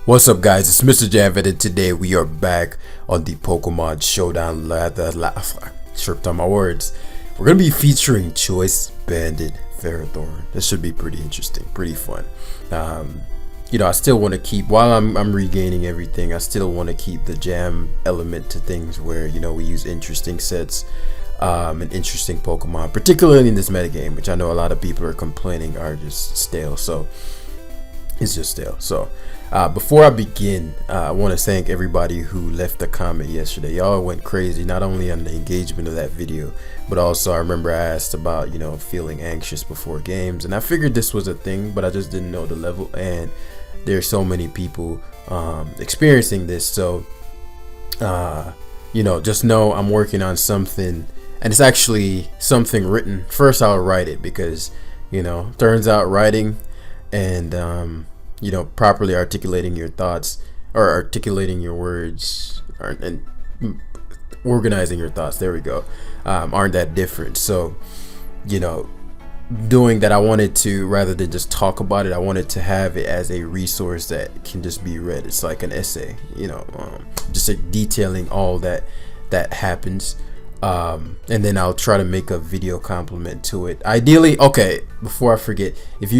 What's up, guys? It's Mrjamvad, and today we are back on the Pokemon Showdown. Tripped on my words. We're gonna be featuring Choice Banded FERROTHORN. This should be pretty interesting, pretty fun. I still want to keep, while I'm regaining everything, I still want to keep the jam element to things where we use interesting sets and interesting Pokemon, particularly in this metagame, which I know a lot of people are complaining are just stale. So it's just stale. So before I begin, I want to thank everybody who left a comment yesterday. Y'all went crazy, not only on the engagement of that video, but also I remember I asked about feeling anxious before games, and I figured this was a thing, but I just didn't know the level, and there's so many people experiencing this. So just know I'm working on something, and it's actually something written. First I'll write it, because turns out writing and properly articulating your thoughts, or articulating your words, and organizing your thoughts, there we go, aren't that different. So doing that, I wanted to, rather than just talk about it, I wanted to have it as a resource that can just be read. It's like an essay, just like detailing all that happens. And then I'll try to make a video complement to it. Ideally, okay, before I forget, if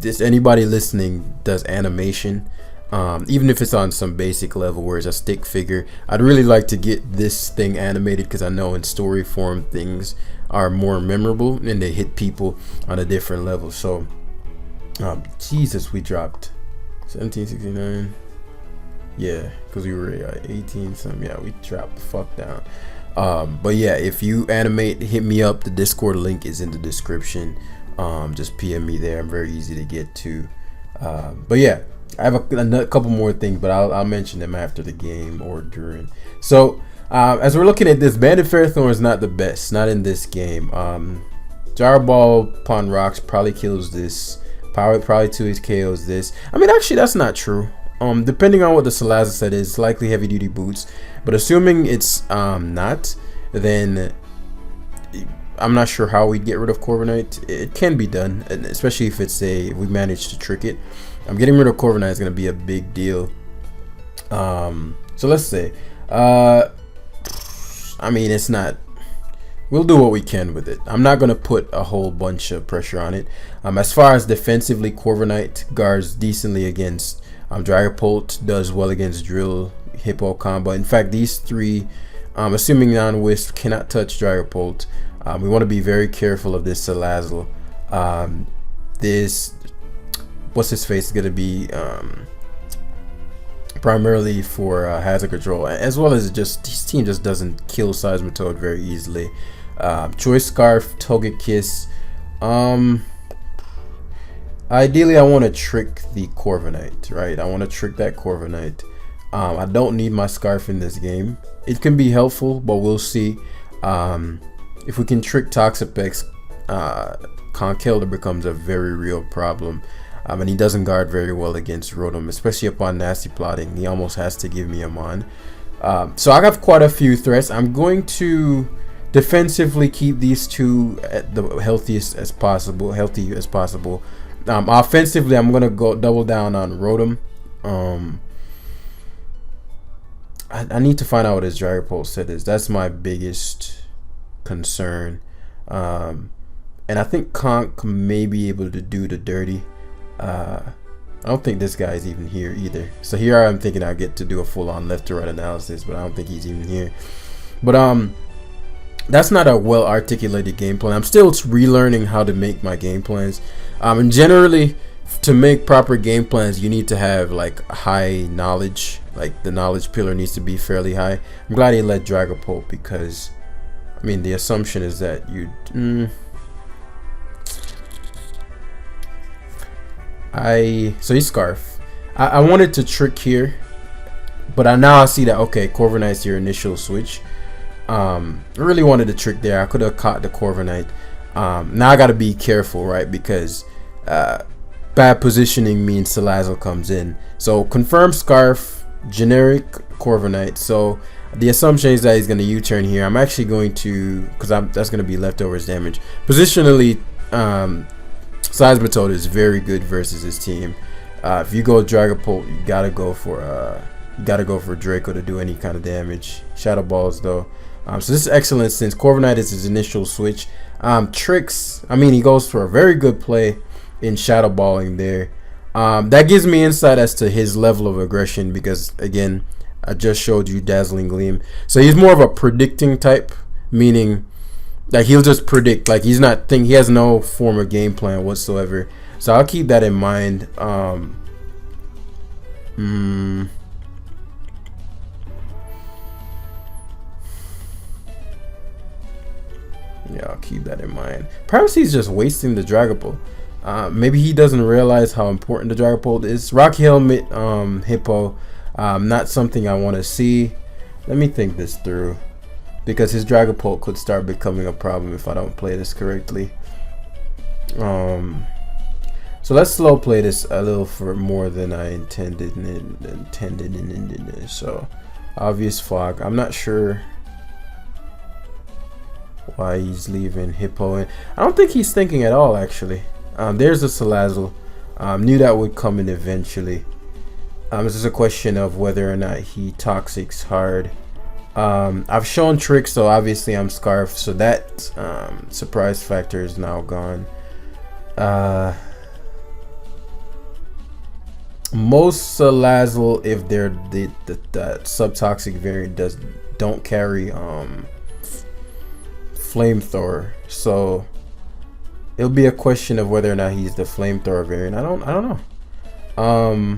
there's anybody listening does animation, even if it's on some basic level where it's a stick figure, I'd really like to get this thing animated, because I know in story form things are more memorable and they hit people on a different level. So Jesus, we dropped 1769, yeah, because we were at 18 something. Yeah, we dropped the fuck down. But yeah, if you animate, hit me up. The Discord link is in the description. Just PM me there. I'm very easy to get to. But yeah, I have a couple more things, but I'll mention them after the game or during. So as we're looking at this, Banded FERROTHORN is not the best, not in this game. Gyro Ball upon rocks probably kills this. Probably 2 KOs this. I mean, actually, that's not true. Depending on what the Salazzle set is, likely heavy duty boots, but assuming it's not, then I'm not sure how we'd get rid of Corviknight. It can be done, and especially if we manage to trick it. Getting rid of Corviknight is going to be a big deal. So let's say, I mean, it's not, we'll do what we can with it. I'm not going to put a whole bunch of pressure on it. As far as defensively, Corviknight guards decently against Dragapult, does well against Drill, Hippo combo. In fact, these three, assuming non-Wisp, cannot touch Dragapult. We want to be very careful of this Salazzle. This, what's his face, is going to be primarily for hazard control, as well as just his team just doesn't kill Seismitoad very easily. Choice Scarf, Togekiss. Ideally, I want to trick the Corviknight, right? I want to trick that Corviknight. I don't need my Scarf in this game. It can be helpful, but we'll see. If we can trick Toxapex, Conkeldurr becomes a very real problem. And he doesn't guard very well against Rotom, especially upon Nasty Plotting. He almost has to give me a Mon. So I have quite a few threats. I'm going to defensively keep these two at the healthy as possible. Offensively, I'm gonna go double down on Rotom. I need to find out what his Dragapult set is. That's my biggest concern. And I think Conk may be able to do the dirty. I don't think this guy is even here either. So here I'm thinking I'll get to do a full-on left to right analysis, but I don't think he's even here. But that's not a well articulated game plan. I'm still relearning how to make my game plans. And generally, to make proper game plans, you need to have like high knowledge. Like the knowledge pillar needs to be fairly high. I'm glad he let Dragapult, because I mean the assumption is that you so he's Scarf. I wanted to trick here, but now I see that okay, Corviknight's your initial switch. I really wanted to trick there. I could have caught the Corviknight. Now I gotta be careful, right? Because bad positioning means Salazzle comes in. So confirm Scarf, generic Corviknight. So the assumption is that he's gonna U-turn here. I'm actually going to, because that's gonna be leftovers damage. Positionally, Seismitoad is very good versus his team. If you go Dragapult, you gotta go for Draco to do any kind of damage. Shadow Balls though. So this is excellent since Corviknight is his initial switch. Tricks, I mean, he goes for a very good play in Shadow Balling there. That gives me insight as to his level of aggression because, again, I just showed you Dazzling Gleam. So he's more of a predicting type, meaning like he'll just predict. Like he has no form of game plan whatsoever. So I'll keep that in mind. Yeah, I'll keep that in mind. Perhaps he's just wasting the Dragapult. Maybe he doesn't realize how important the Dragapult is. Rocky Helmet, Hippo, not something I want to see. Let me think this through, because his Dragapult could start becoming a problem if I don't play this correctly. So let's slow play this a little for more than I intended. So obvious fog. I'm not sure why he's leaving Hippo in. I don't think he's thinking at all, actually. There's a Salazzle. Knew that would come in eventually. This is a question of whether or not he Toxics hard. I've shown tricks, so obviously I'm Scarf, so that surprise factor is now gone. Most Salazzle, if they're the subtoxic variant, don't carry Flamethrower, so it'll be a question of whether or not he's the Flamethrower variant. I don't know.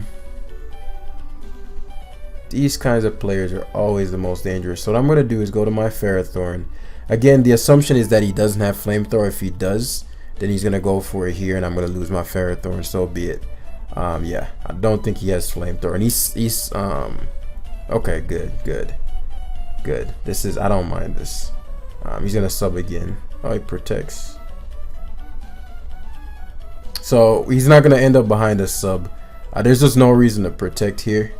These kinds of players are always the most dangerous. So what I'm gonna do is go to my FERROTHORN. Again, the assumption is that he doesn't have Flamethrower. If he does, then he's gonna go for it here, and I'm gonna lose my FERROTHORN. So be it. Yeah, I don't think he has Flamethrower, and he's okay. Good. This is, I don't mind this. He's gonna sub again. Oh, he protects. So he's not gonna end up behind a sub. There's just no reason to protect here.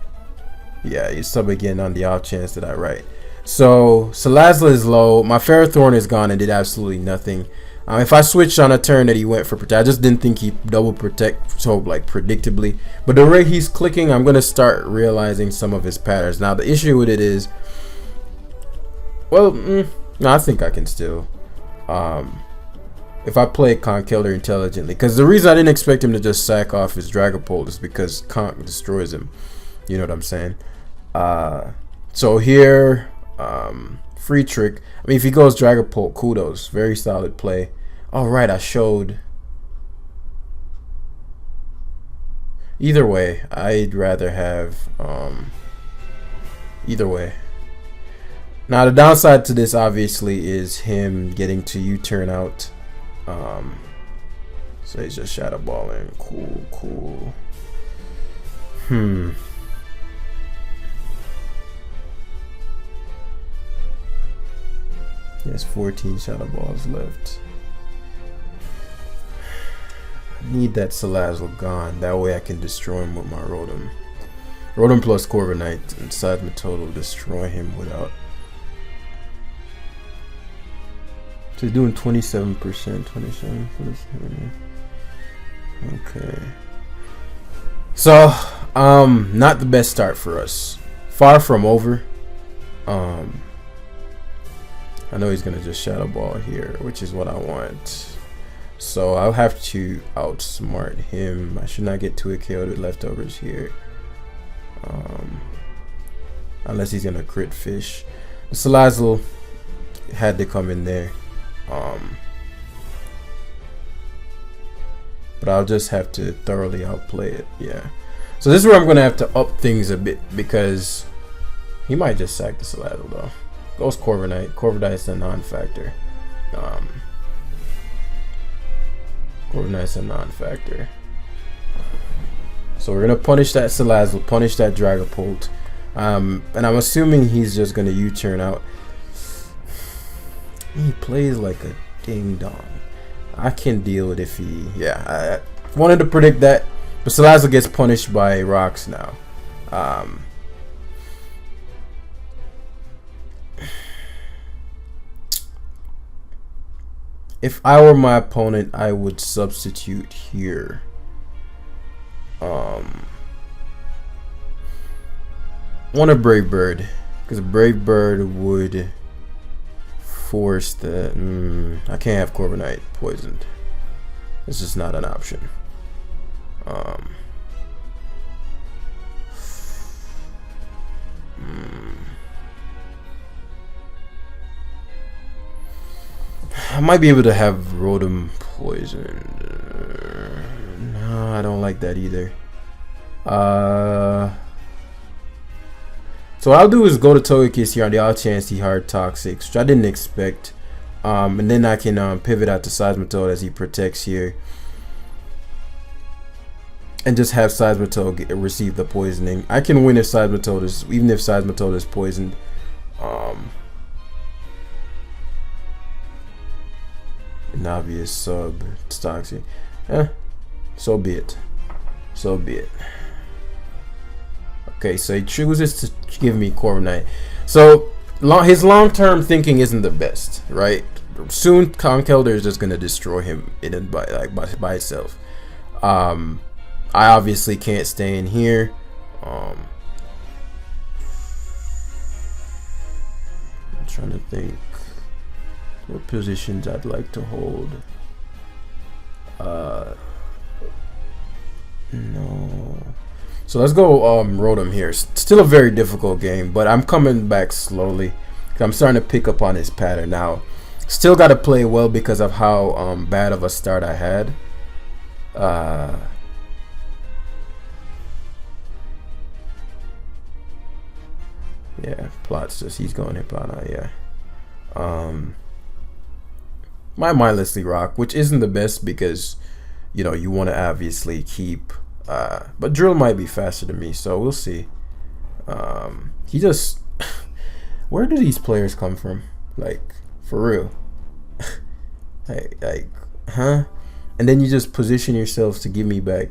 Yeah, you sub again on the off chance that I write. So Salazzle is low. My FERROTHORN is gone and did absolutely nothing. If I switched on a turn that he went for protect, I just didn't think he double protect so like predictably. But the way he's clicking, I'm gonna start realizing some of his patterns. Now the issue with it is, well, no, I think I can still, if I play Conkeldurr intelligently, because the reason I didn't expect him to just sack off his Dragapult is because Conk destroys him. You know what I'm saying? So here, free trick. I mean, if he goes Dragapult, kudos. Very solid play. All right, I showed. Either way, I'd rather have, either way. Now, the downside to this, obviously, is him getting to U-turn out. So he's just Shadow Balling. Cool. He has 14 Shadow Balls left. I need that Salazzle gone. That way I can destroy him with my Rotom. Rotom plus Corviknight inside my total destroy him without. So he's doing 27%. 27%. Okay. So, not the best start for us. Far from over. I know he's gonna just Shadow Ball here, which is what I want. So I'll have to outsmart him. I should not get too KO'd with leftovers here. Unless he's gonna crit fish. The Salazzle had to come in there. But I'll just have to thoroughly outplay it. Yeah. So this is where I'm gonna have to up things a bit, because he might just sack the Salazzle though. Goes Corviknight. Corviknight's a non-factor. Corviknight's a non-factor. So we're gonna punish that Salazzle, punish that Dragapult, and I'm assuming he's just gonna U-turn out. He plays like a ding dong. I can deal with if he, yeah. I wanted to predict that, but Salazzle gets punished by rocks now. If I were my opponent, I would substitute here. Want a Brave Bird, because Brave Bird would force the. I can't have Corviknight poisoned. This is not an option. I might be able to have Rotom poisoned. No, I don't like that either. So what I'll do is go to Togekiss here on the off chance he hard Toxics, which I didn't expect. And then I can pivot out to Seismitoad as he protects here. And just have Seismitoad receive the poisoning. I can win if Seismitoad is, even if Seismitoad is poisoned. An obvious sub, it's toxic. So be it. So be it. Okay, so he chooses to give me Corviknight. So his long-term thinking isn't the best, right? Soon Conkeldurr is just gonna destroy him by itself. I obviously can't stay in here. I'm trying to think what positions I'd like to hold. No. So let's go Rotom here. Still a very difficult game, but I'm coming back slowly. I'm starting to pick up on his pattern now. Still got to play well because of how bad of a start I had. Yeah, plots just he's going Hippana, yeah. My mindlessly rock, which isn't the best because you know you want to obviously keep but Drill might be faster than me, so we'll see. He just where do these players come from? Like, for real. like huh? And then you just position yourselves to give me back.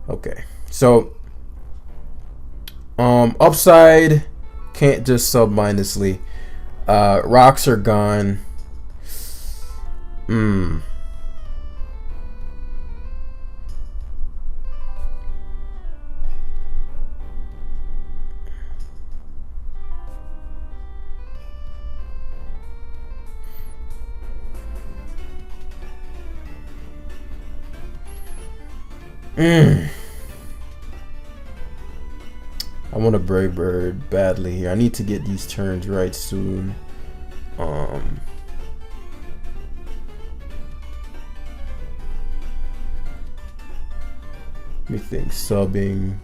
Okay, so upside can't just sub mindlessly. Rocks are gone. I want a Brave Bird badly here. I need to get these turns right soon. Let me think. Subbing.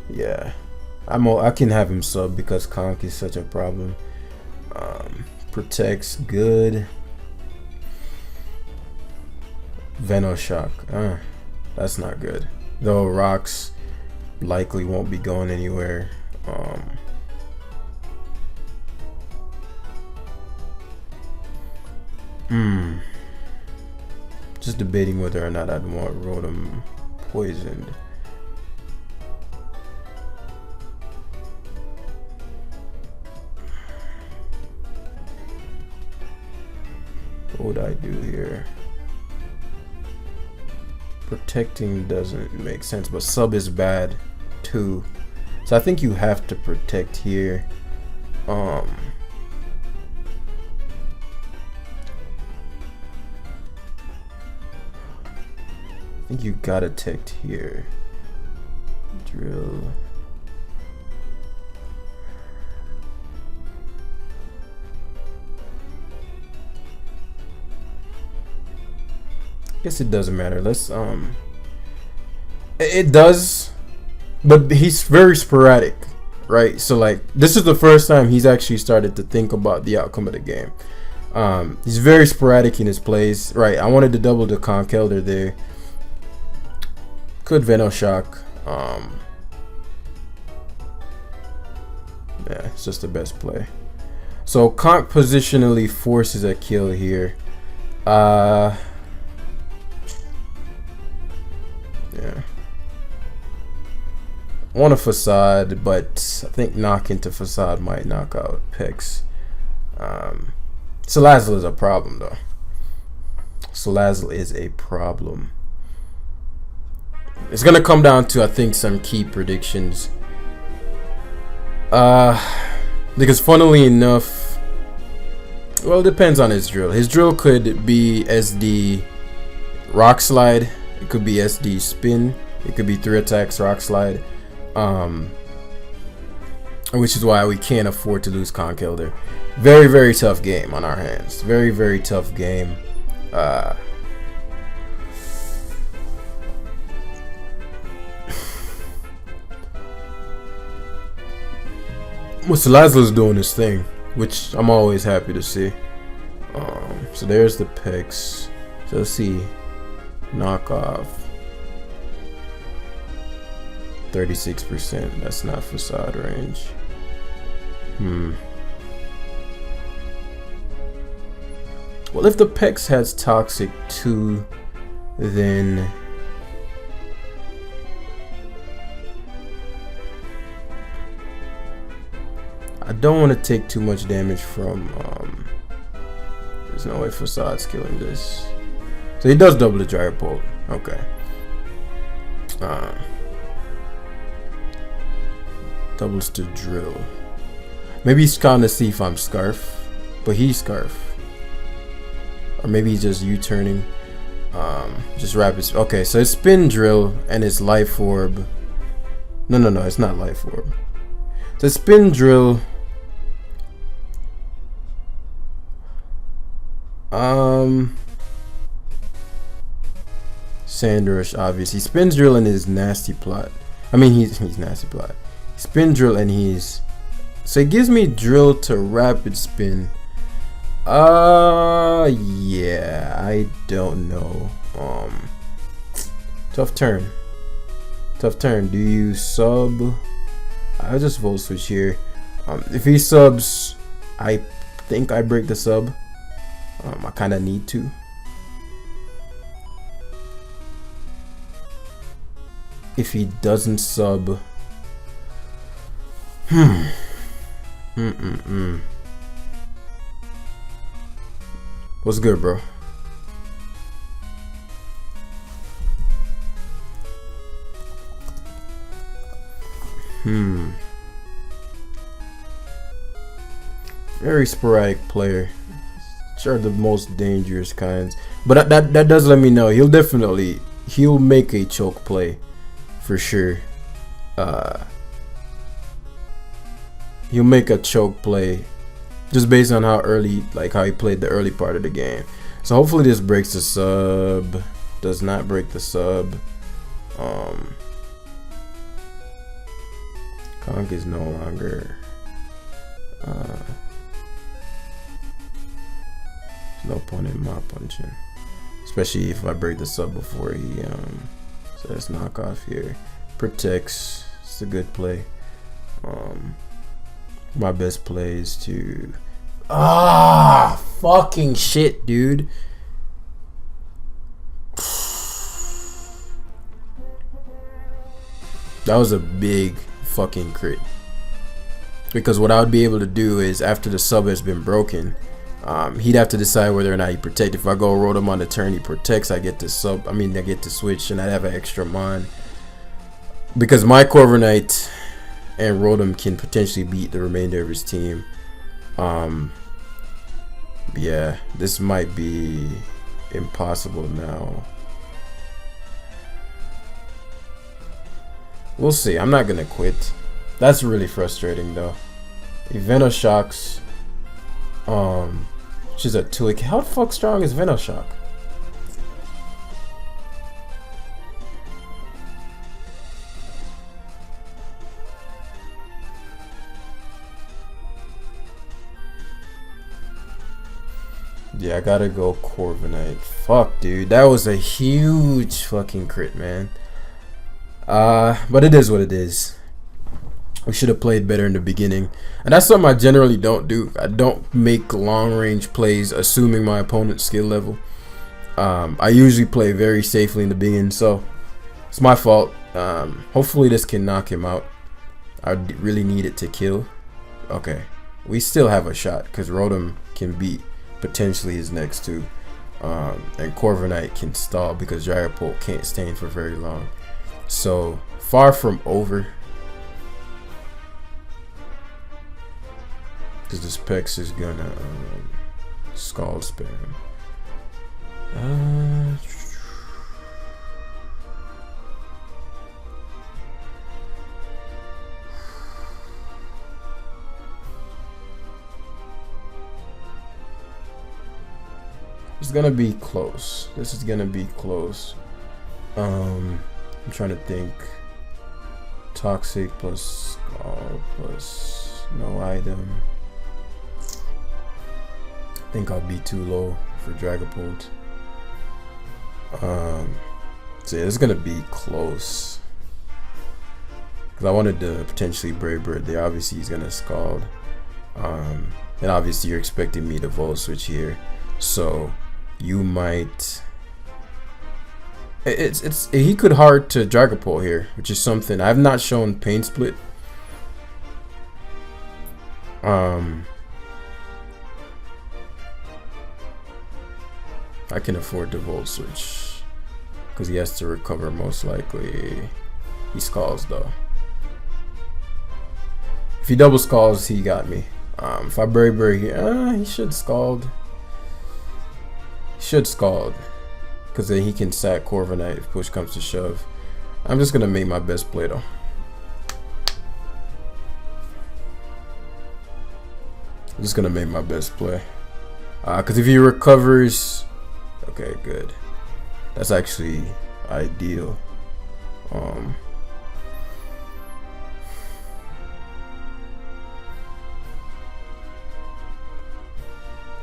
Yeah, I can have him sub because Conk is such a problem. Protects good. Venoshock. That's not good. Though rocks likely won't be going anywhere. Just debating whether or not I'd want Rotom poisoned. What would I do here? Protecting doesn't make sense, but sub is bad too. So I think you have to protect here. I think you gotta protect here. Drill. Guess it doesn't matter. Let's it does, but he's very sporadic, right? So like this is the first time he's actually started to think about the outcome of the game. He's very sporadic in his plays, right? I wanted to double the Conkeldurr there. Could Venoshock. Yeah, it's just the best play. So Conk positionally forces a kill here. Yeah. Want a Facade, but I think knock into Facade might knock out Pex. Salazzle is a problem though. Salazzle is a problem. It's gonna come down to, I think, some key predictions. Because funnily enough, well, it depends on his drill. His drill could be SD rock slide. It could be SD spin. It could be 3 attacks rock slide. Which is why we can't afford to lose Conk Elder. Very, very tough game on our hands. Very, very tough game. Well, Salazzle's doing his thing, which I'm always happy to see. So there's the picks. So let's see. Knockoff. 36%. That's not facade range. Well, if the Pex has toxic too, then I don't want to take too much damage from there's no way facade's killing this. So he does double the Gyro pole. Okay. Doubles to drill. Maybe he's trying to see if I'm Scarf, but he's Scarf. Or maybe he's just U-turning. Just rapid. Okay, so it's spin drill and it's life orb. No, it's not life orb. So spin drill. Sandrush, obviously. Spins drill and his nasty plot. I mean, he's nasty plot. Spin drill and he's, so it gives me drill to rapid spin. Yeah, I don't know. Tough turn. Do you sub? I'll just vote switch here. If he subs, I think I break the sub. I kind of need to. If he doesn't sub, What's good, bro? Very sporadic player. Sure, the most dangerous kinds, but that does let me know he'll make a choke play for sure. He'll make a choke play just based on how early, like how he played the early part of the game. So hopefully this breaks the sub. Does not break the sub. Conk is no longer no point in my punching, especially if I break the sub before he so let's knock off here. Protects, it's a good play. My best play is to fucking shit, dude. That was a big fucking crit, because what I would be able to do is, after the sub has been broken, he'd have to decide whether or not he protect. If I go Rotom on the turn, he protects, I get to sub, I get to switch, and I'd have an extra mon, because my Corviknight and Rotom can potentially beat the remainder of his team. Yeah, this might be impossible now. We'll see. I'm not gonna quit. That's really frustrating though. Venoshock's she's a 2. How the fuck strong is Venoshock? Yeah, I gotta go Corviknight. Fuck, dude, that was a huge fucking crit, man. But it is what it is. We should have played better in the beginning, and that's something I generally don't do. I don't make long range plays assuming my opponent's skill level. I usually play very safely in the beginning, so it's my fault. Hopefully this can knock him out. I really need it to kill. Okay, we still have a shot because Rotom can potentially his next two. And Corviknight can stall because Gyro can't stand for very long. So far from over, because this Pex is gonna Scald spam. It's gonna be close. This is gonna be close. I'm trying to think. Toxic plus Scald plus no item. I think I'll be too low for Dragapult. So yeah, it's gonna be close. Cause I wanted to potentially Brave Bird there. Obviously he's gonna Scald. And obviously you're expecting me to Volt Switch here. So you might he could hard to Dragapult here, which is something I've not shown Pain Split. I can afford to Volt Switch because he has to recover most likely. He Scalds though. If he double Scalds, he got me. If I Berry here, he should Scald. He should Scald because then he can sack Corviknight if push comes to shove. I'm just gonna make my best play though. I'm just gonna make my best play because if he recovers. Okay, good. That's actually ideal. I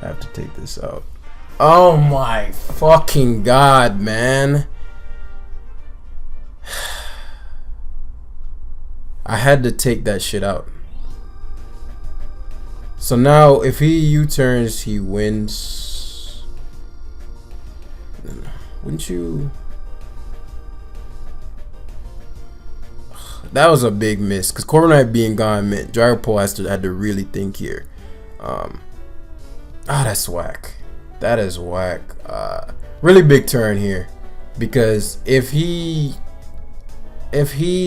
have to take this out. Oh my fucking god, man. I had to take that shit out. So now if he U-turns, he wins. Wouldn't you? That was a big miss because Corviknight being gone meant Gyro had to really think here. That's whack. That is whack. Really big turn here because if he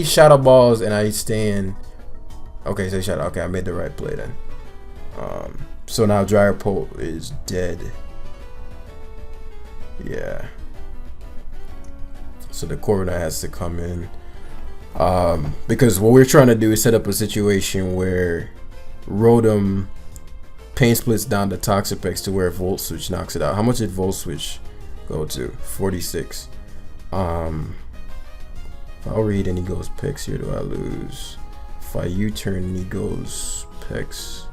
Shadow Balls and I stand, okay, so he Shadow. Okay, I made the right play then. So now Gyro is dead. Yeah. So the Corviknight has to come in. Because what we're trying to do is set up a situation where Rotom Pain Splits down the Toxapex to where Volt Switch knocks it out. How much did Volt Switch go to? 46. If I read and he goes Pex here, do I lose? If I U-turn and he goes Pex.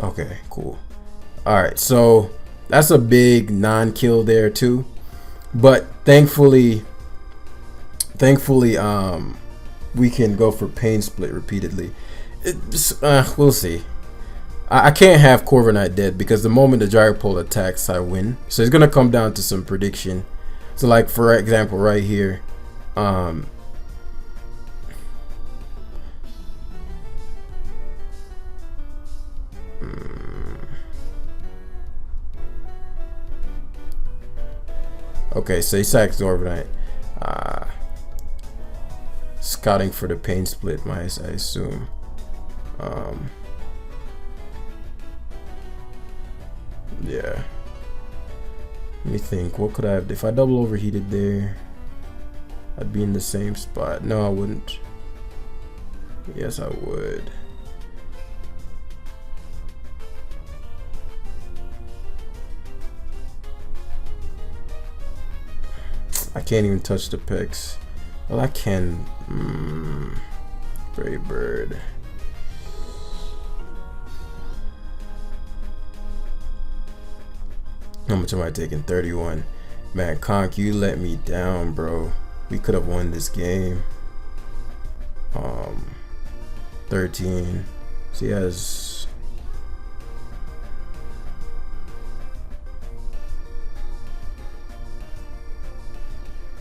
Okay, cool. Alright, so that's a big non-kill there too. But thankfully we can go for Pain Split repeatedly. We'll see. I can't have Corviknight dead because the moment the Gyro attacks, I win. So it's gonna come down to some prediction. So like for example, right here, okay, so he sacks Corviknight. Scouting for the Pain Split, I assume. Yeah. Let me think. What could I have? If I double overheated there, I'd be in the same spot. No, I wouldn't. Yes, I would. I can't even touch the Pex. Well, I can. Brave Bird. How much am I taking? 31. Man, Conk, you let me down, bro. We could have won this game. 13. So he has.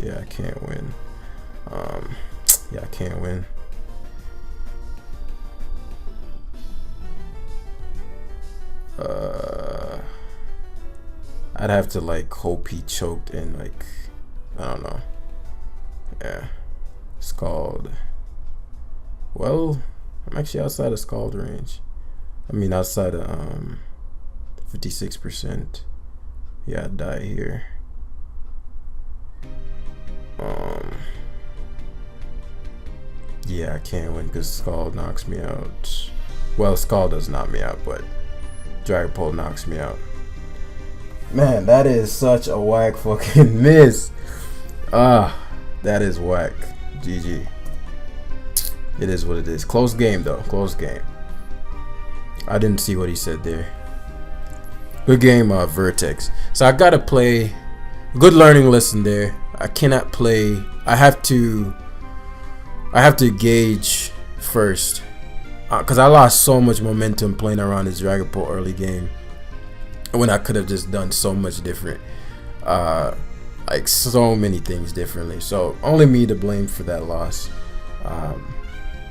Yeah, I can't win. Yeah, I can't win. I'd have to like hope he choked and like, I don't know. Yeah, Scald. Well, I'm actually outside of Scald range. I mean, outside of 56%. Yeah, I'd die here. Yeah, I can't win because Scald knocks me out. Well, Scald does knock me out, but Dragapult knocks me out. Man, that is such a whack fucking miss. That is whack. GG. It is what it is. Close game though. Close game. I didn't see what he said there. Good game, Vertex. So I gotta play. Good learning lesson there. I cannot play. I have to gauge first, because I lost so much momentum playing around this Dragapult early game when I could have just done so much different, like so many things differently. So only me to blame for that loss.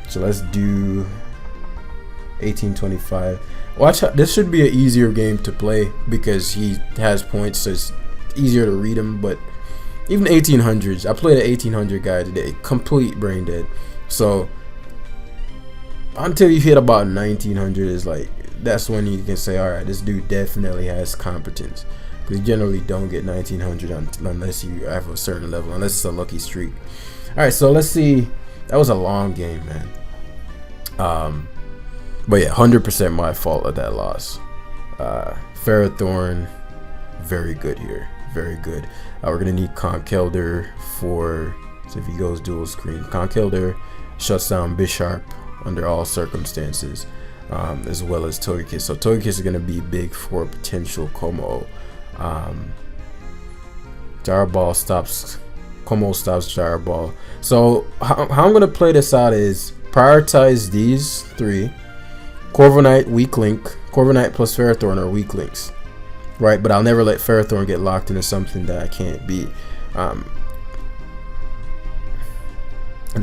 So let's do 1825. Watch, this should be an easier game to play because he has points, so it's easier to read him. But even 1800s, I played an 1800 guy today, complete brain dead. So until you hit about 1900 is like, that's when you can say, all right, this dude definitely has competence. Because you generally don't get 1900 unless you have a certain level, unless it's a lucky streak. All right, so let's see. That was a long game, man. But yeah, 100% my fault of that loss. FERROTHORN, very good here, very good. We're gonna need Conkeldurr for, so if he goes dual screen, Conkeldurr shuts down Bisharp under all circumstances, as well as Togekiss. So Togekiss is gonna be big for potential Como. Gyro Ball stops, Como stops Gyro Ball. So how I'm gonna play this out is prioritize these three. Corviknight, weak link. Corviknight plus FERROTHORN are weak links, right? But I'll never let FERROTHORN get locked into something that I can't beat. And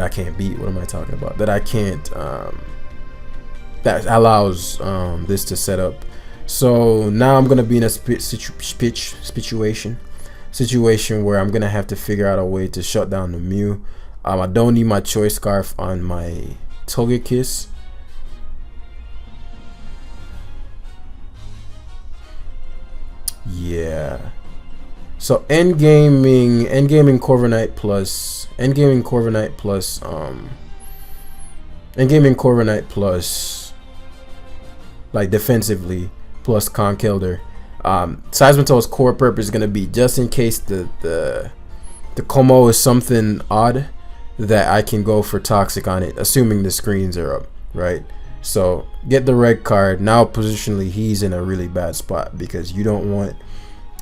I can't beat. What am I talking about? That I can't. That allows this to set up. So now I'm gonna be in a situation where I'm gonna have to figure out a way to shut down the Mew. I don't need my Choice Scarf on my Togekiss. Yeah. So endgaming Corviknight plus like defensively plus Conkeldurr. Seismitoad's core purpose is gonna be just in case the Como is something odd that I can go for Toxic on it, assuming the screens are up, right? So get the red card. Now positionally he's in a really bad spot because you don't want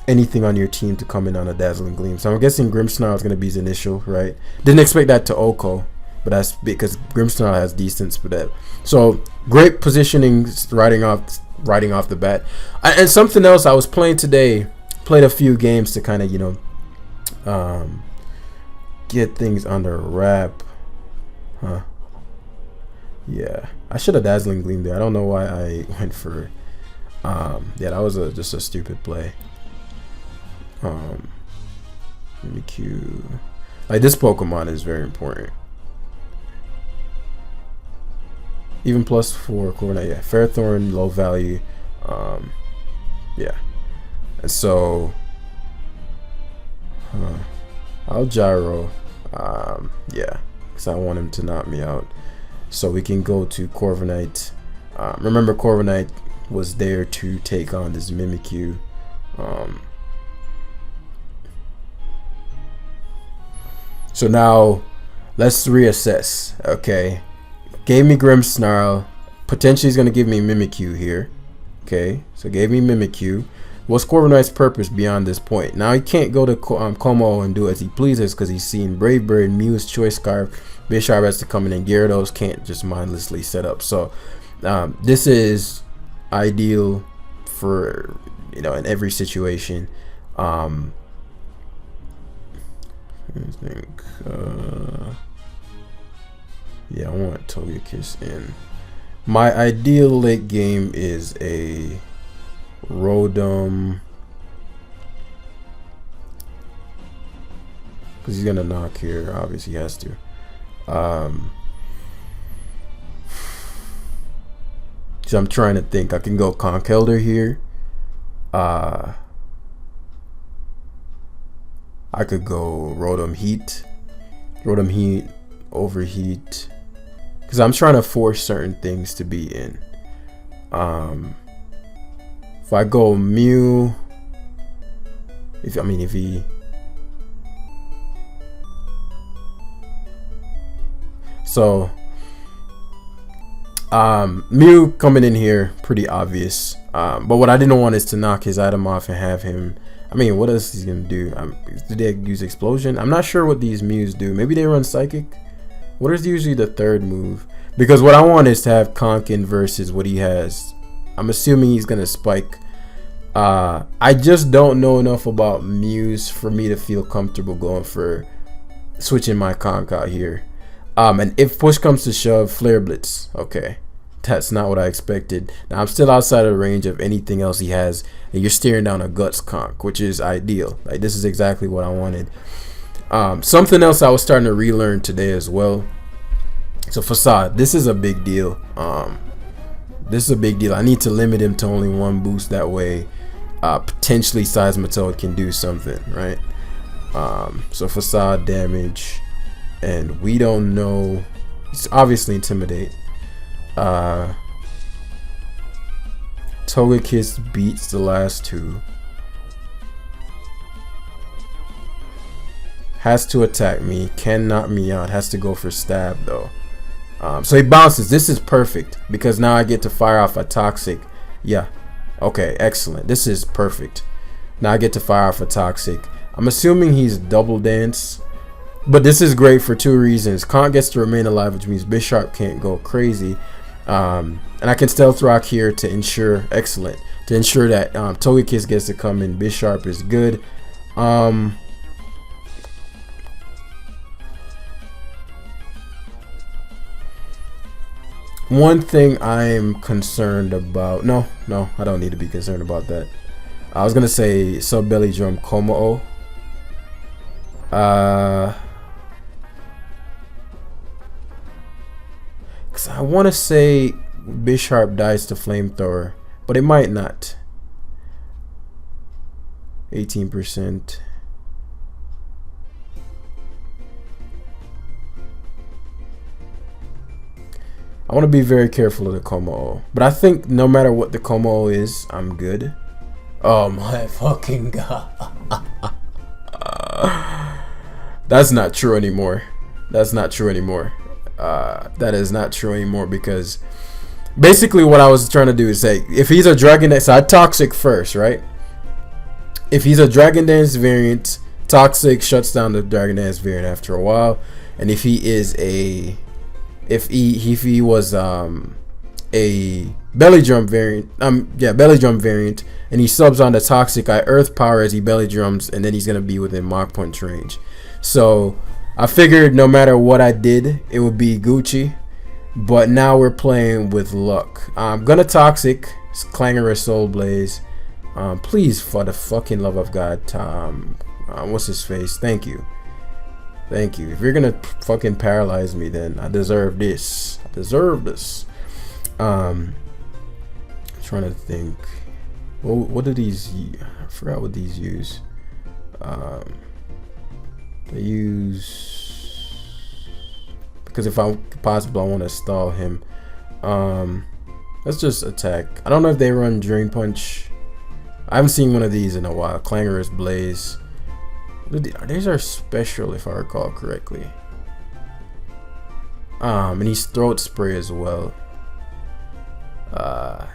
anything on your team to come in on a Dazzling Gleam. So I'm guessing Grimmsnarl is going to be his initial, right? Didn't expect that to Oko, but that's because Grimmsnarl has decent Spadette. So great positioning riding off the bat. And something else, I was playing today, played a few games to kind of, you know, get things under wrap. Yeah, I should have Dazzling Gleam there. I don't know why I went for yeah, that was just a stupid play. Mimikyu, like this Pokemon is very important. Even +4 Corviknight, yeah. FERROTHORN low value, yeah. And so I'll Gyro, yeah, because I want him to knock me out. So we can go to Corviknight. Remember, Corviknight was there to take on this Mimikyu. So now let's reassess. Okay, gave me Grimmsnarl. Potentially he's gonna give me Mimikyu here. Okay, so gave me Mimikyu. What's Corviknight's purpose beyond this point? Now he can't go to Como and do as he pleases because he's seen Brave Bird, Mew's Choice Scarf. Bisharp has to come in, and Gyarados can't just mindlessly set up. So this is ideal for, you know, in every situation. I think yeah, I want Togekiss in. My ideal late game is a Rotom, because he's gonna knock here. Obviously, he has to. So I'm trying to think. I can go Conkeldurr here. I could go Rotom Heat. Rotom Heat, Overheat. Because I'm trying to force certain things to be in. If I go Mew, if he, so Mew coming in here, pretty obvious. But what I didn't want is to knock his item off and have him. I mean, what else is he gonna do? Did they use Explosion? I'm not sure what these Mews do. Maybe they run Psychic. What is usually the third move? Because what I want is to have Conkin versus what he has. I'm assuming he's gonna Spike. I just don't know enough about Mews for me to feel comfortable going for switching my Conk out here. And if push comes to shove, Flare Blitz. Okay, that's not what I expected. Now I'm still outside of the range of anything else he has, and you're staring down a Guts Conk, which is ideal. Like, this is exactly what I wanted. Something else I was starting to relearn today as well. So Facade, this is a big deal. This is a big deal. I need to limit him to only one boost. That way, potentially Seismitoad can do something, right? So Facade damage, and we don't know. It's obviously Intimidate. Togekiss beats the last two. Has to attack me. Can knock me out. Has to go for stab though. So he bounces. This is perfect because now I get to fire off a Toxic. Yeah. Okay, excellent. This is perfect. Now I get to fire off a Toxic. I'm assuming he's Double Dance. But this is great for two reasons. Conk gets to remain alive, which means Bisharp can't go crazy. And I can Stealth Rock here to ensure, excellent, to ensure that Togekiss gets to come in. Bisharp is good. One thing I'm concerned about, no, I don't need to be concerned about that. I was gonna say Sub Belly Drum Kommo-o. Cause I want to say Bisharp dies to Flamethrower, but it might not. 18%. I want to be very careful of the Kommo-o, but I think no matter what the Kommo-o is, I'm good. Oh my fucking god. That's not true anymore. That's not true anymore. That is not true anymore, because basically what I was trying to do is say, if he's a Dragon Dance, so I Toxic first, right? If he's a Dragon Dance variant, Toxic shuts down the Dragon Dance variant after a while. And if he is a, if he was a Belly Drum variant, Belly Drum variant, and he subs on the Toxic, I Earth Power as he Belly Drums, and then he's gonna be within Mach Punch range. So I figured no matter what I did, it would be Gucci. But now we're playing with luck. I'm gonna Toxic, Clangorous Soul Blaze. Please, for the fucking love of God, Tom. What's his face? Thank you. Thank you. If you're gonna fucking paralyze me, then I deserve this. I deserve this. Trying to think. Well, what do these? I forgot what these use. They use, because if I'm possible, I want to stall him. Let's just attack. I don't know if they run Drain Punch. I haven't seen one of these in a while. Clangorous Blaze. These are special if I recall correctly. And he's Throat Spray as well. Because,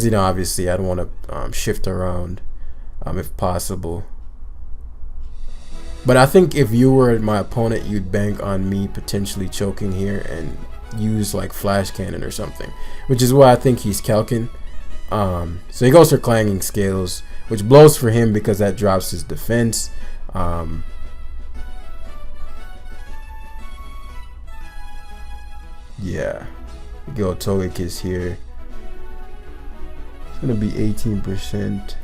you know, obviously I don't want to shift around if possible. But I think if you were my opponent, you'd bank on me potentially choking here and use like Flash Cannon or something, which is why I think he's calcing. So he goes for Clanging Scales, which blows for him because that drops his defense. Yeah, go Togekiss here. gonna be 18%.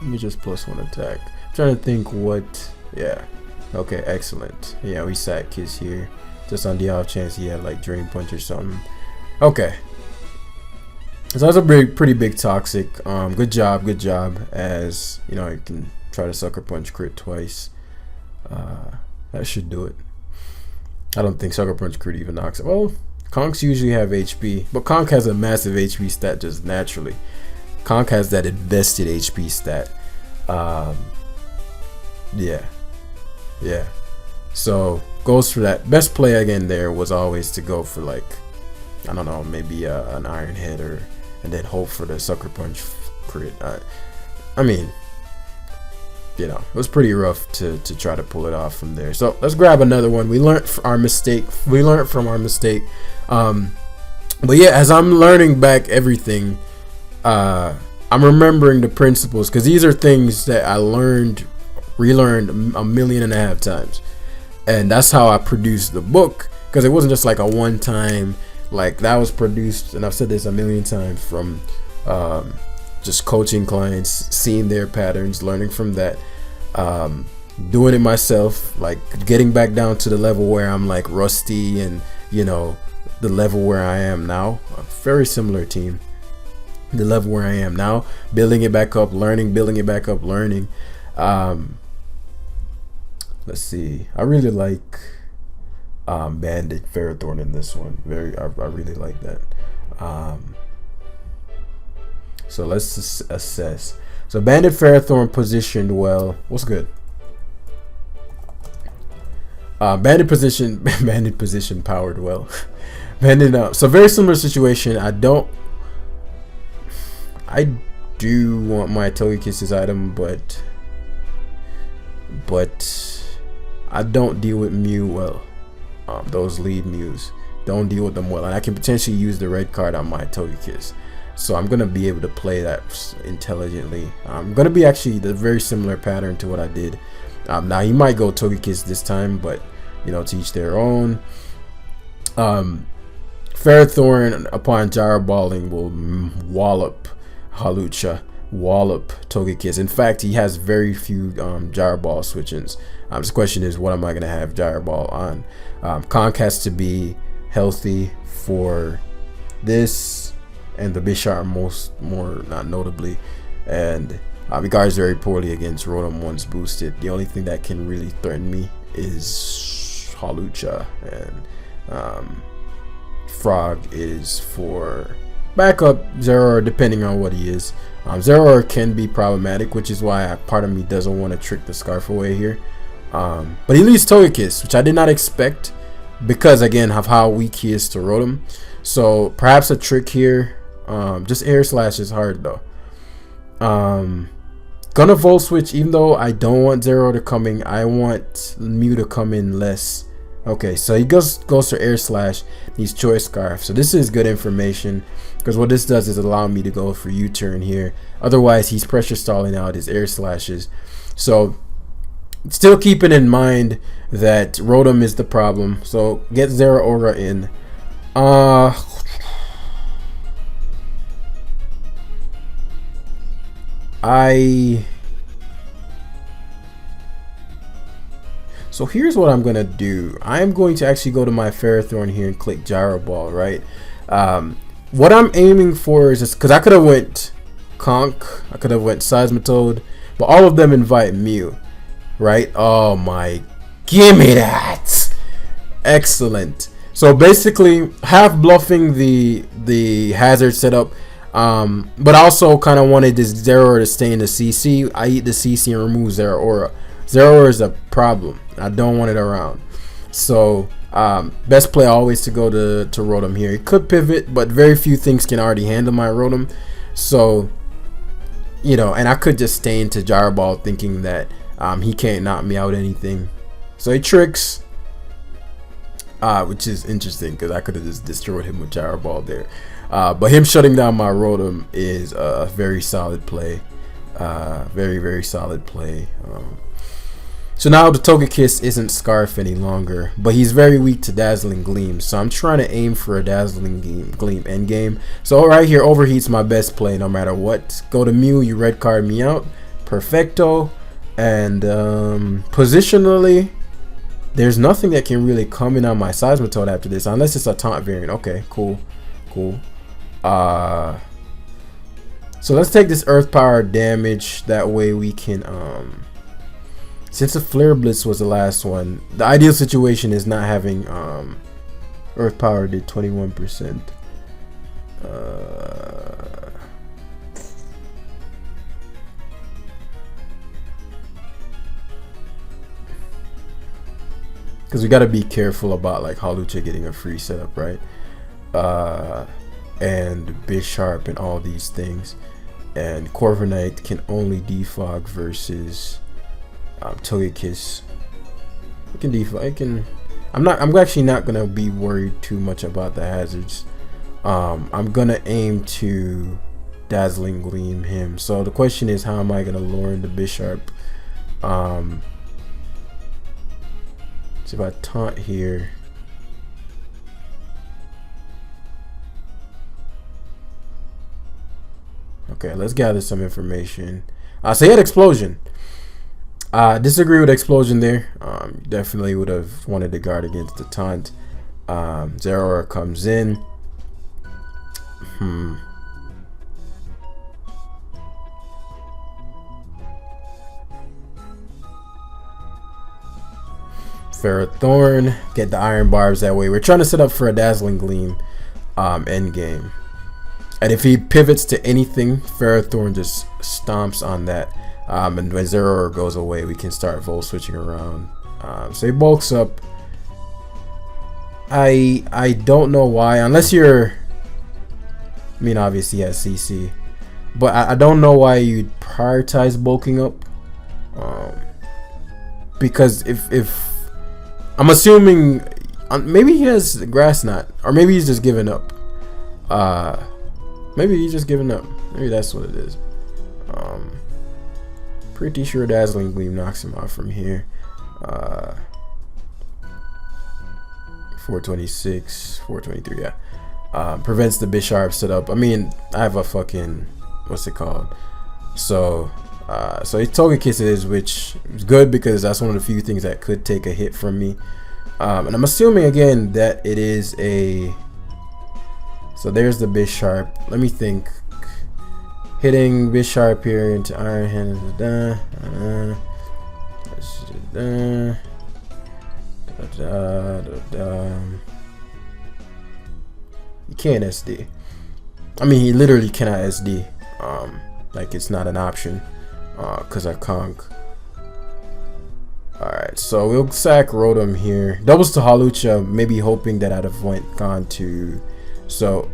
Let me just +1 attack. I'm trying to think what. Yeah. Okay, excellent. Yeah, we sat Kiss here. Just on the off chance he had like Drain Punch or something. Okay. So that's a pretty big toxic. Good job, good job. As you know, you can try to Sucker Punch crit twice. That should do it. I don't think Sucker Punch crit even knocks it. Well, Conks usually have HP, but Conk has a massive HP stat just naturally. Conk has that invested HP stat. Yeah. So goes for that. Best play again there was always to go for like, I don't know, maybe an Iron Head and then hope for the Sucker Punch crit. I mean, you know, it was pretty rough to try to pull it off from there. So let's grab another one. We learned from our mistake. But yeah, as I'm learning back everything, I'm remembering the principles, because these are things that I relearned 1.5 million times, and that's how I produced the book, because it wasn't just like a one-time, like that was produced, and I've said this 1 million times, from just coaching clients, seeing their patterns, learning from that, doing it myself, like getting back down to the level where I'm like rusty, and you know, the level where I am now, a very similar team. The level where I am now, building it back up, learning, building it back up, learning. Let's see. I really like Banded FERROTHORN in this one. I really like that. So let's assess. So Banded FERROTHORN positioned well. What's good? Banded position powered well. Banded up. So very similar situation. I do want my Togekiss' item, but I don't deal with Mew well. Those lead Mews, don't deal with them well, and I can potentially use the red card on my Togekiss. So I'm gonna be able to play that intelligently. I'm gonna be actually the very similar pattern to what I did. Now he might go Togekiss this time, but you know, to each their own. FERROTHORN upon Gyro Balling will wallop Hawlucha, wallop Togekiss. In fact, he has very few Gyro Ball switch-ins. The question is, what am I going to have Gyro Ball on? Conk has to be healthy for this, and the Bisharp more not notably. And he guards very poorly against Rotom once boosted. The only thing that can really threaten me is Hawlucha, and Frog is for backup Zeraora, depending on what he is. Zeraora can be problematic, which is why part of me doesn't want to trick the Scarf away here. But he leads Togekiss, which I did not expect, because again of how weak he is to Rotom. So perhaps a trick here. Just Air Slash is hard though. Gonna Volt Switch, even though I don't want Zeraora coming. I want Mew to come in less. Okay, so he goes to Air Slash, needs Choice Scarf. So this is good information, because what this does is allow me to go for U-turn here. Otherwise, he's pressure stalling out his Air Slashes. So still keeping in mind that Rotom is the problem. So get Zeraora in. So here's what I'm gonna do. I'm going to actually go to my FERROTHORN here and click Gyro Ball, right? What I'm aiming for is just, because I could have went Conk, I could have went Seismitoad, but all of them invite Mew, right? Oh my, give me that! Excellent. So basically, half bluffing the hazard setup, but also kind of wanted this Zeraora to stay in the CC. I eat the CC and remove Zeraora. Zeraora is a problem. I don't want it around. So best play always to go to Rotom here. It could pivot, but very few things can already handle my Rotom. So, you know, and I could just stay into Gyro Ball thinking that he can't knock me out anything. So he tricks, which is interesting because I could have just destroyed him with Gyro Ball there. But him shutting down my Rotom is a very solid play. Very, very solid play. So now the Togekiss isn't Scarf any longer, but he's very weak to Dazzling Gleam. So I'm trying to aim for a Dazzling Gleam endgame. So right here, Overheat's my best play no matter what. Go to Mew, you red card me out. Perfecto. And positionally, there's nothing that can really come in on my Seismitoad after this, unless it's a taunt variant. Okay, cool. So let's take this Earth Power damage. That way we can since the Flare Blitz was the last one, the ideal situation is not having Earth Power did 21%. Because we got to be careful about like Hawlucha getting a free setup, right? And Bisharp and all these things. And Corviknight can only defog versus Togekiss. It can defog. It can. I'm actually not gonna be worried too much about the hazards. I'm gonna aim to Dazzling Gleam him. So the question is, how am I gonna lure in the Bisharp? So if I taunt here. Okay, let's gather some information. So he had Explosion. Disagree with Explosion there. Definitely would have wanted to guard against the taunt. Zeraora comes in. Ferrothorn, get the Iron Barbs that way. We're trying to set up for a Dazzling Gleam end game. And if he pivots to anything, Ferrothorn just stomps on that. And when Zeraora goes away, we can start Volt switching around. So he bulks up. I don't know why, unless you're, I mean, obviously he has CC, but I don't know why you'd prioritize bulking up. Because if I'm assuming maybe he has Grass Knot, or maybe he's just giving up. Maybe he's just giving up. Maybe that's what it is. Pretty sure Dazzling Gleam knocks him out from here. 426, 423, yeah. Prevents the Bisharp setup. I mean, I have a fucking, what's it called? So it's Togekiss is, which is good because that's one of the few things that could take a hit from me. And I'm assuming again that it is a. So there's the Bisharp. Let me think. Hitting Bisharp here into Iron Hand. You can't SD. I mean, he literally cannot SD. Like it's not an option. Cause I conk. Alright, so we'll sack Rotom here. Doubles to Hawlucha, maybe hoping that I'd have gone to. So,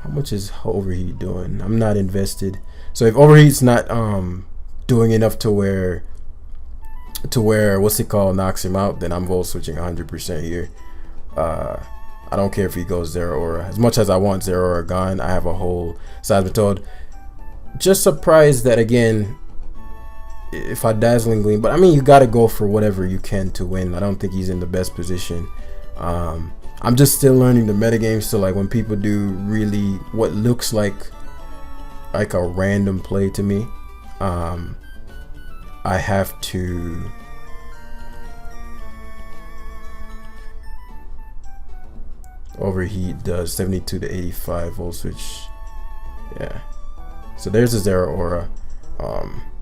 how much is Overheat doing? I'm not invested. So if Overheat's not doing enough to where what's it called knocks him out, then I'm Volt switching 100% here. I don't care if he goes Zeraora. As much as I want Zeraora gone, I have a whole Seismitoad. Just surprised that again. If I Dazzling Gleam, but I mean, you got to go for whatever you can to win. I don't think he's in the best position. I'm just still learning the metagame, so like when people do really what looks like a random play to me, I have to Overheat does 72 to 85 Volt switch. Yeah, so there's a Zeraora.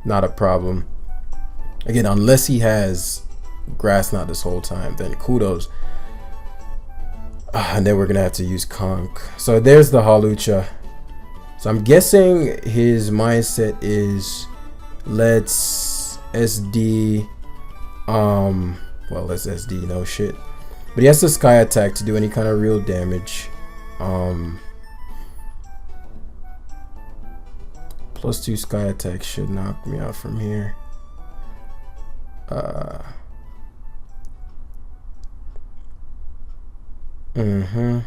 Not a problem. Again, unless he has Grass Knot this whole time, then kudos. And then we're gonna have to use Conk. So there's the Hawlucha. So I'm guessing his mindset is let's SD. Well, let's SD, no shit. But he has to Sky Attack to do any kind of real damage. +2 Sky Attack should knock me out from here. I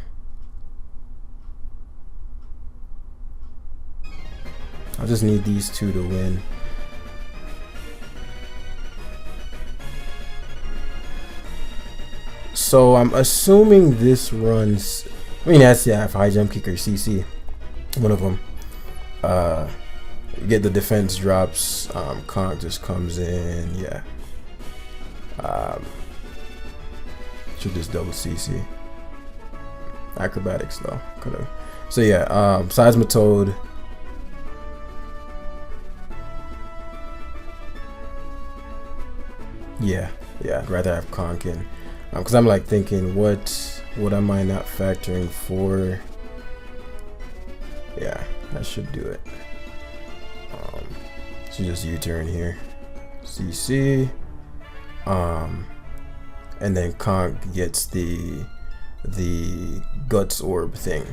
just need these two to win. So I'm assuming this runs. I mean, that's, yeah, if high jump kicker, CC, one of them. You get the defense drops. Conk just comes in. Yeah. Should just double CC. Acrobatics though, could have. So yeah, Seismitoad. Yeah, I'd rather have Conk in, because I'm like thinking, what am I not factoring for? Yeah, that should do it. So just U-turn here, CC, and then Conk gets the guts orb thing.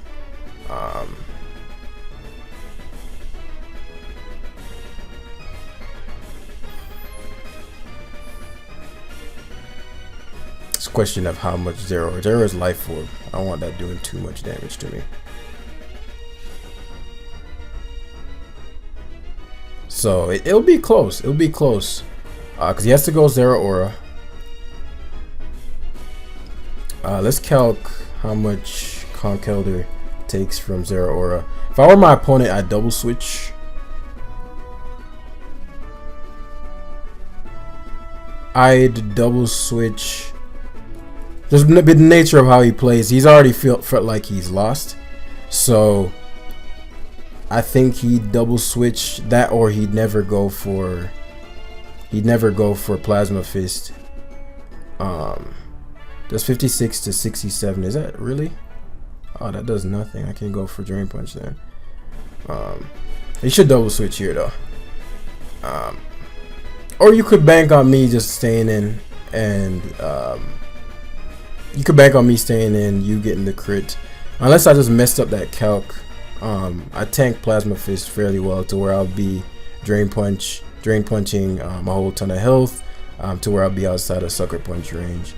It's a question of how much Zero is life orb. I don't want that doing too much damage to me. So it'll be close. It'll be close. Because he has to go Zero Aura. Let's calc how much Conk Elder takes from Zero Aura. If I were my opponent, I'd double switch. I'd double switch. Just the nature of how he plays. He's already felt like he's lost. So I think he'd double switch that, or he'd never go for Plasma Fist. Does 56 to 67, is that really? Oh, that does nothing. I can go for Drain Punch then. He should double switch here though. Or you could bank on me just staying in, and you getting the crit. Unless I just messed up that calc. I tank Plasma Fist fairly well to where I'll be drain punching a whole ton of health, to where I'll be outside of Sucker Punch range.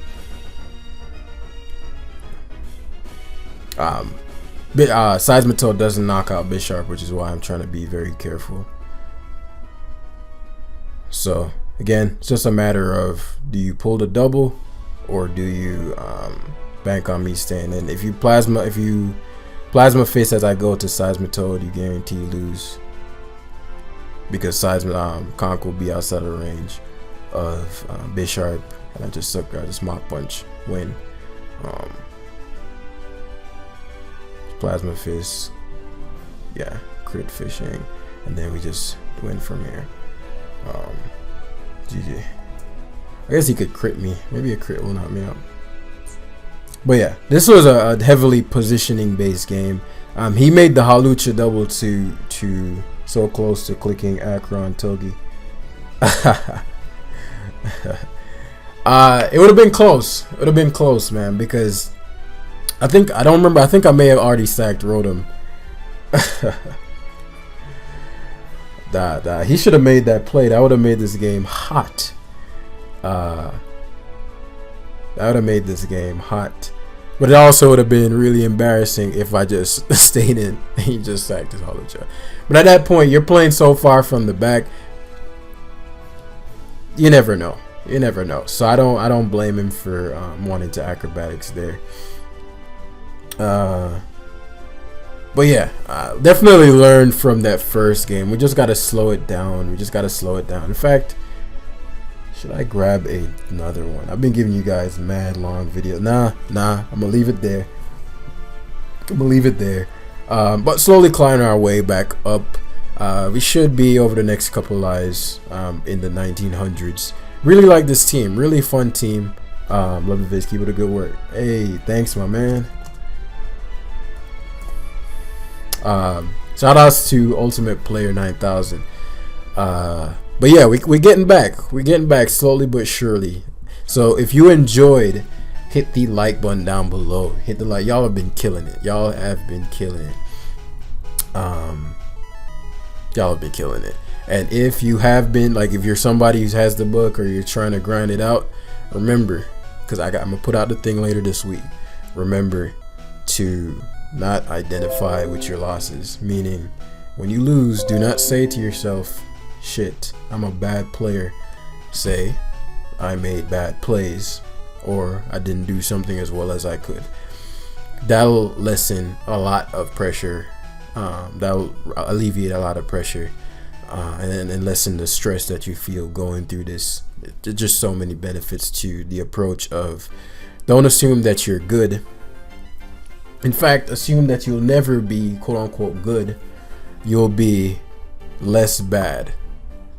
Seismitoad doesn't knock out Bisharp, which is why I'm trying to be very careful. So again, it's just a matter of, do you pull the double, or do you bank on me staying in? If you plasma fist as I go to Seismitoad, you guarantee lose, because Conk will be outside of range of Bisharp, and I just Mach Punch, win. Plasma Fist, yeah, crit fishing, and then we just win from here. GG. I guess he could crit me. Maybe a crit will knock me out. But yeah, this was a heavily positioning based game. He made the Halucha double to so close to clicking Akron Togi. It would have been close. It would have been close, man, because I think I may have already sacked Rotom. He should have made that play. That would have made this game hot. That would have made this game hot. But it also would have been really embarrassing if I just stayed in and he just sacked his Holocha. But at that point, you're playing so far from the back, you never know. You never know. So I don't blame him for wanting to acrobatics there. But yeah, definitely learned from that first game. We just gotta slow it down. In fact, should I grab another one? I've been giving you guys mad long video. Nah, I'm gonna leave it there. But slowly climbing our way back up. We should be over the next couple lives in the 1900s. Really like this team. Really fun team. Love the vids. Keep it a good work. Hey, thanks, my man. Shout outs to Ultimate Player 9000. But yeah, we're getting back slowly but surely. So if you enjoyed, hit the like button down below. Hit the like. Y'all have been killing it. Y'all have been killing it. And if you have been, like, if you're somebody who has the book or you're trying to grind it out, remember, because I'm gonna put out the thing later this week. remember to not identify with your losses. Meaning, when you lose, do not say to yourself, shit, I'm a bad player. Say, I made bad plays, or I didn't do something as well as I could. That'll lessen a lot of pressure. That'll alleviate a lot of pressure, and lessen the stress that you feel going through this. There's just so many benefits to the approach of, don't assume that you're good. In fact, assume that you'll never be quote unquote good. You'll be less bad.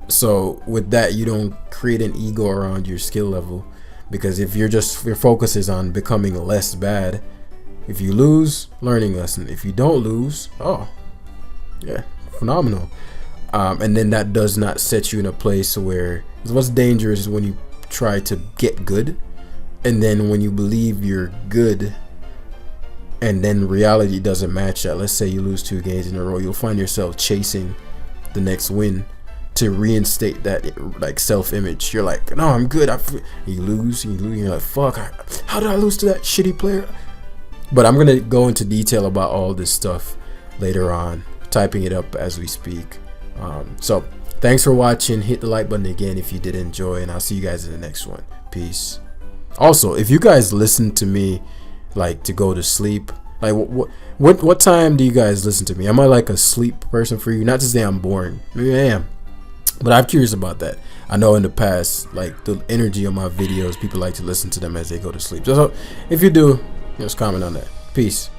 So with that, you don't create an ego around your skill level, because if your focus is on becoming less bad, if you lose, learning lesson. If you don't lose, oh yeah, phenomenal. And then that does not set you in a place where, what's dangerous is when you try to get good, and then when you believe you're good and then reality doesn't match that. Let's say you lose 2 games in a row, you'll find yourself chasing the next win to reinstate that like self-image. You're like, no, I'm good. You lose, you're like, fuck, how did I lose to that shitty player? But I'm gonna go into detail about all this stuff later on, typing it up as we speak. So thanks for watching. Hit the like button again if you did enjoy, and I'll see you guys in the next one. Peace. Also, if you guys listen to me like to go to sleep, like what time do you guys listen to me? Am I like a sleep person for you? Not to say I'm boring, maybe I am, but I'm curious about that. I know in the past, like the energy of my videos, people like to listen to them as they go to sleep. So if you do, just comment on that. Peace.